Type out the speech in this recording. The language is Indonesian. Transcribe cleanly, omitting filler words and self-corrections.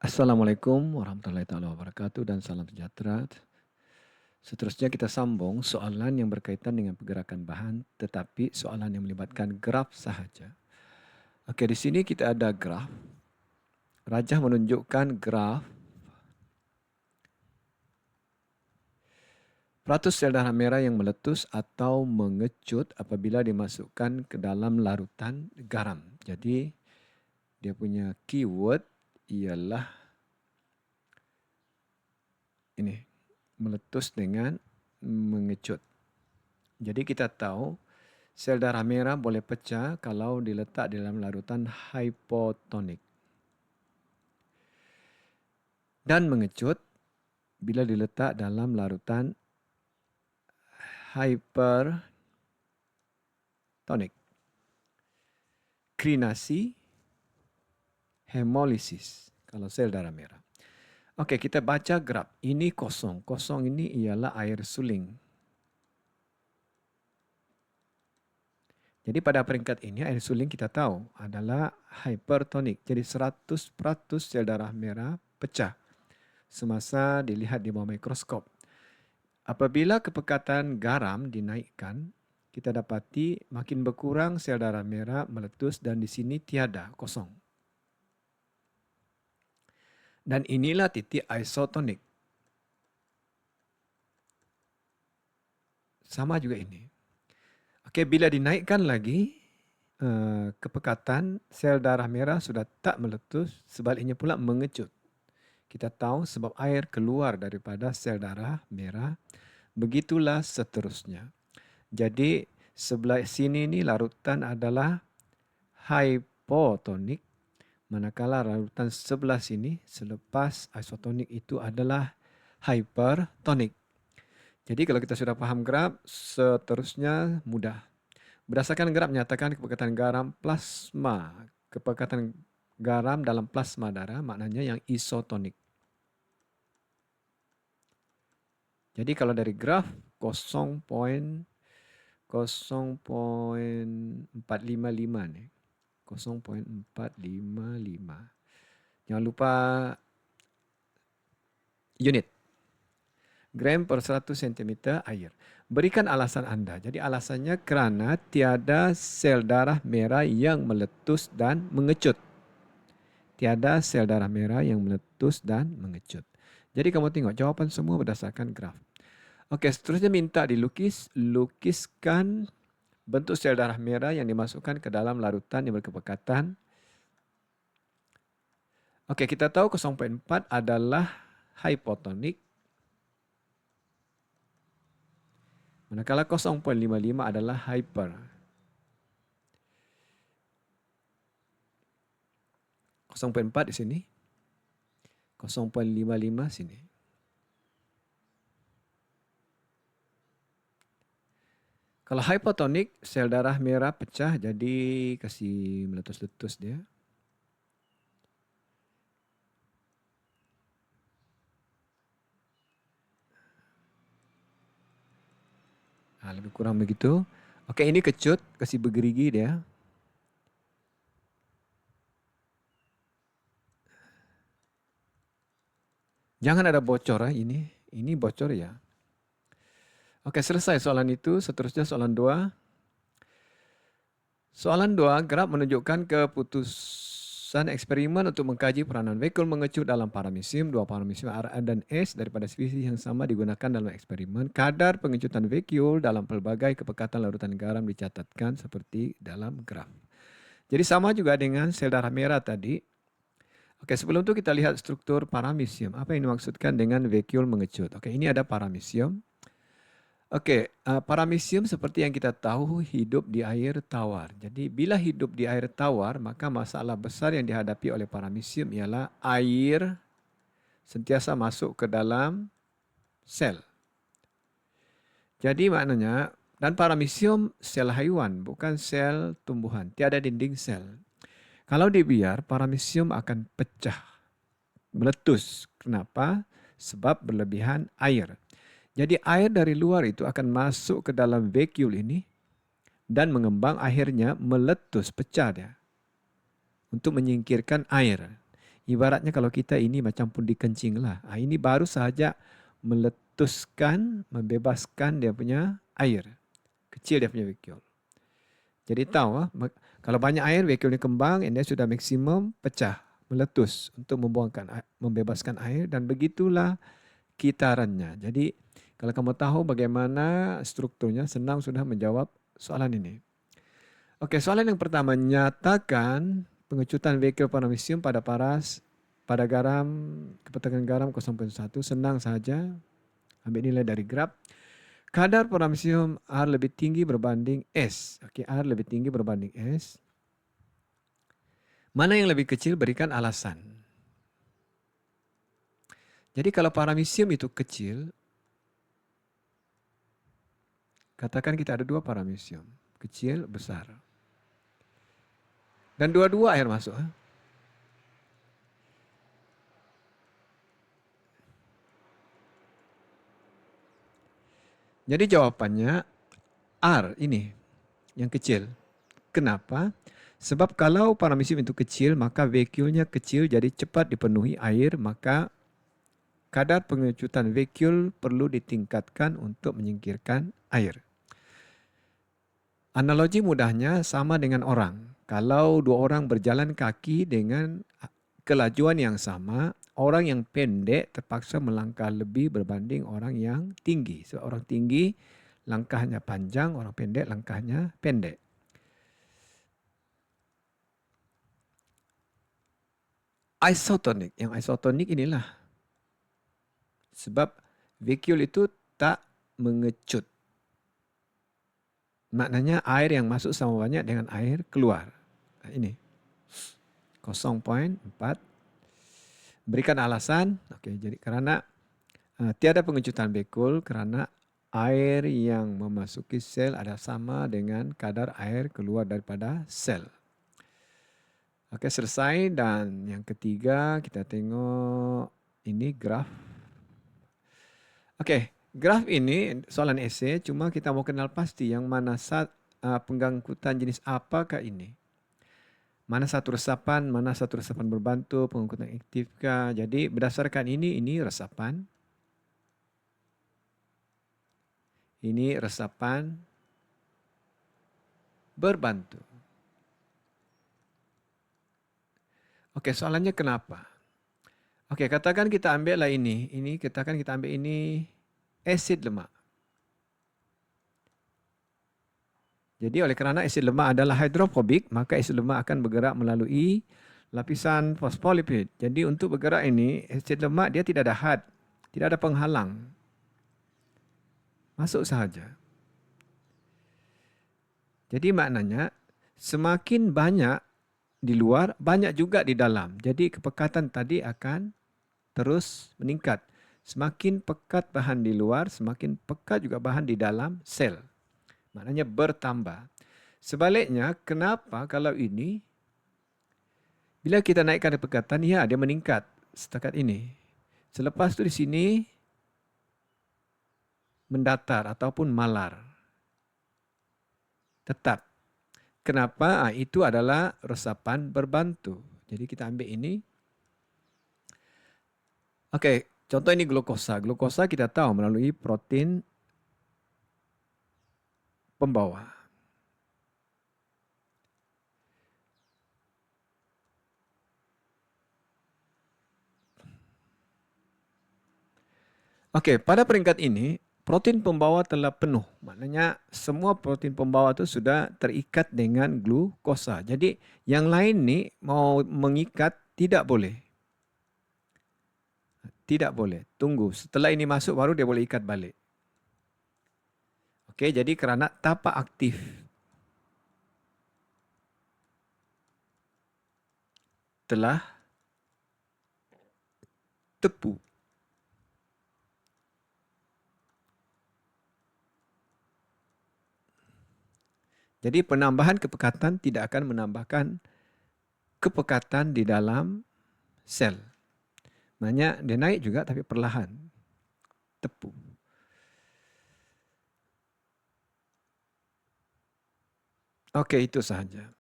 Assalamualaikum warahmatullahi taala wabarakatuh dan salam sejahtera. Seterusnya kita sambung soalan yang berkaitan dengan pergerakan bahan tetapi soalan yang melibatkan graf sahaja. Oke, di sini kita ada graf. Rajah menunjukkan graf peratus sel darah merah yang meletus atau mengecut apabila dimasukkan ke dalam larutan garam. Jadi dia punya keyword ialah ini, meletus dengan mengecut. Jadi kita tahu sel darah merah boleh pecah kalau diletak di dalam larutan hipotonik. Dan mengecut bila diletak dalam larutan hipertonik. Krinasi, hemolisis kalau sel darah merah. Oke, kita baca graf. Ini kosong. Kosong ini ialah air suling. Jadi pada peringkat ini air suling kita tahu adalah hipertonik. Jadi 100% sel darah merah pecah semasa dilihat di bawah mikroskop. Apabila kepekatan garam dinaikkan, kita dapati makin berkurang sel darah merah meletus dan di sini tiada, kosong. Dan inilah titik isotonik. Sama juga ini. Oke, bila dinaikkan lagi kepekatan, sel darah merah sudah tak meletus, sebaliknya pula mengecut. Kita tahu sebab air keluar daripada sel darah merah, begitulah seterusnya. Jadi sebelah sini ni larutan adalah hipotonik, manakala larutan sebelah sini selepas isotonik itu adalah hypertonik. Jadi kalau kita sudah paham graf, seterusnya mudah. Berdasarkan graf menyatakan kepekatan garam plasma, kepekatan garam dalam plasma darah maknanya yang isotonik. Jadi kalau dari graf 0.455 nih. 0.455. Jangan lupa unit. Gram per 100 cm air. Berikan alasan Anda. Jadi alasannya kerana tiada sel darah merah yang meletus dan mengecut. Tiada sel darah merah yang meletus dan mengecut. Jadi kamu tengok jawapan semua berdasarkan graf. Okey, seterusnya minta lukiskan bentuk sel darah merah yang dimasukkan ke dalam larutan yang berkepekatan. Okey, kita tahu 0.4 adalah hipotonik. Manakala 0.55 adalah hyper. 0.4 di sini. 0.55 sini. Kalau hipotonik, sel darah merah pecah jadi kasih meletus-letus dia. Lebih kurang begitu. Okey, ini kecut, kasih bergerigi dia. Jangan ada bocor ini bocor ya. Okey, selesai soalan itu. Seterusnya soalan 2. Soalan 2, graf menunjukkan keputusan eksperimen untuk mengkaji peranan vakuum mengecut dalam paramecium, dua paramecium Ra dan S daripada spesies yang sama digunakan dalam eksperimen. Kadar pengecutan vakuum dalam pelbagai kepekatan larutan garam dicatatkan seperti dalam graf. Jadi sama juga dengan sel darah merah tadi. Okey, sebelum itu kita lihat struktur paramecium. Apa yang dimaksudkan dengan vakuum mengecut? Okey, ini ada paramecium. Okey, paramecium seperti yang kita tahu hidup di air tawar. Jadi bila hidup di air tawar, maka masalah besar yang dihadapi oleh paramecium ialah air sentiasa masuk ke dalam sel. Jadi maknanya, dan paramecium sel haiwan, bukan sel tumbuhan. Tiada dinding sel. Kalau dibiar, paramecium akan pecah, meletus. Kenapa? Sebab berlebihan air. Jadi air dari luar itu akan masuk ke dalam vakuum ini dan mengembang, akhirnya meletus, pecah dia untuk menyingkirkan air. Ibaratnya kalau kita ini macam pundi kencing lah. Ini baru saja meletuskan, membebaskan dia punya air. Kecil dia punya vacuole. Jadi tahu kalau banyak air vacuole kembang, dia sudah maksimum pecah, meletus untuk membebaskan air, dan begitulah kitarannya. Jadi kalau kamu tahu bagaimana strukturnya, senang sudah menjawab soalan ini. Oke, soalan yang pertama, nyatakan pengecutan vacuole paramecium pada paras pada garam, ketegangan garam 0,1. Senang saja, ambil nilai dari graf. Kadar paramecium R lebih tinggi berbanding S. Oke, R lebih tinggi berbanding S. Mana yang lebih kecil, berikan alasan. Jadi kalau paramecium itu kecil, katakan kita ada 2 paramecium, kecil, besar. Dan dua-dua air masuk. Jadi jawabannya R ini, yang kecil. Kenapa? Sebab kalau paramecium itu kecil, maka vacuole-nya kecil, jadi cepat dipenuhi air, maka kadar pengecutan vacuole perlu ditingkatkan untuk menyingkirkan air. Analogi mudahnya sama dengan orang. Kalau 2 orang berjalan kaki dengan kelajuan yang sama, orang yang pendek terpaksa melangkah lebih berbanding orang yang tinggi. Sebab orang tinggi langkahnya panjang, orang pendek langkahnya pendek. Isotonik, yang isotonik inilah. Sebab vacuole itu tak mengecut. Maknanya air yang masuk sama banyak dengan air keluar. Ini 0,4. Berikan alasan. Oke, jadi karena tiada pengecutan vacuole karena air yang memasuki sel ada sama dengan kadar air keluar daripada sel. Oke, selesai. Dan yang ketiga kita tengok ini graf. Oke, graf ini soalan esei, cuma kita mau kenal pasti yang mana penggangkutan jenis apakah ini. Mana satu resapan berbantu, pengangkutan aktifkah. Jadi berdasarkan ini resapan. Ini resapan berbantu. Oke, soalannya kenapa? Oke, katakan kita ambillah ini. Katakan kita ambil ini asid lemak. Jadi oleh kerana asid lemak adalah hidrofobik, maka asid lemak akan bergerak melalui lapisan fosfolipid. Jadi untuk bergerak ini, asid lemak dia tidak ada had, tidak ada penghalang. Masuk sahaja. Jadi maknanya semakin banyak di luar, banyak juga di dalam. Jadi kepekatan tadi akan terus meningkat. Semakin pekat bahan di luar, semakin pekat juga bahan di dalam sel. Maknanya bertambah. Sebaliknya, kenapa kalau ini, bila kita naikkan kepekatan, ya dia meningkat setakat ini. Selepas itu di sini mendatar ataupun malar. Tetap. Kenapa? Itu adalah resapan berbantu. Jadi kita ambil ini. Oke, contoh ini glukosa. Glukosa kita tahu melalui protein pembawa. Oke, pada peringkat ini, protein pembawa telah penuh. Maknanya semua protein pembawa itu sudah terikat dengan glukosa. Jadi yang lain nih mau mengikat tidak boleh. Tidak boleh. Tunggu. Setelah ini masuk baru dia boleh ikat balik. Oke, jadi kerana tapak aktif. Telah tepu. Jadi penambahan kepekatan tidak akan menambahkan kepekatan di dalam sel. Maknanya dia naik juga tapi perlahan. Tepu. Oke, itu sahaja.